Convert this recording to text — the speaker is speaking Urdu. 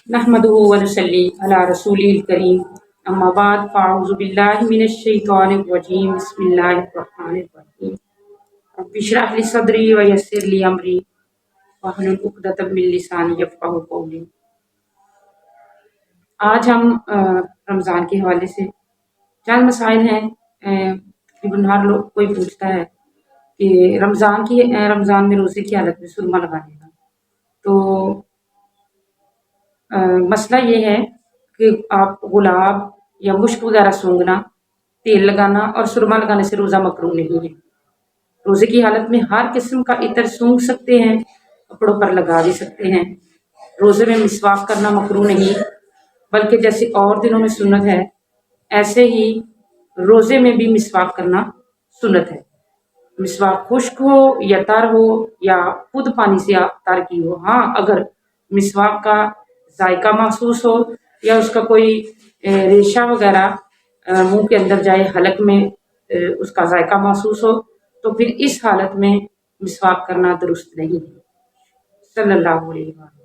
نحمده ونصلي على رسوله الكريم اما بعد فاعوذ بالله من الشيطان الرجيم بسم الله الرحمن الرحيم رب اشرح لي صدري ويسر لي امري واحلل عقدة من لساني يفقهوا قولي۔ آج ہم رمضان کے حوالے سے چند مسائل ہیں۔ تقریباً ہر لوگ کوئی پوچھتا ہے کہ رمضان میں روزے کی حالت میں سرما لگانے کا، تو مسئلہ یہ ہے کہ آپ گلاب یا مشک وغیرہ سونگھنا، تیل لگانا اور سرما لگانے سے روزہ مکروہ نہیں ہے۔ روزے کی حالت میں ہر قسم کا عطر سونگھ سکتے ہیں، کپڑوں پر لگا بھی سکتے ہیں۔ روزے میں مسواک کرنا مکروہ نہیں، بلکہ جیسے اور دنوں میں سنت ہے ایسے ہی روزے میں بھی مسواک کرنا سنت ہے۔ مسواک خشک ہو یا تر ہو یا خود پانی سے تر کی ہو، ہاں اگر مسواک کا ذائقہ محسوس ہو یا اس کا کوئی ریشہ وغیرہ منہ کے اندر جائے، حلق میں اس کا ذائقہ محسوس ہو، تو پھر اس حالت میں مسواک کرنا درست نہیں ہے۔ صلی اللہ علیہ وسلم۔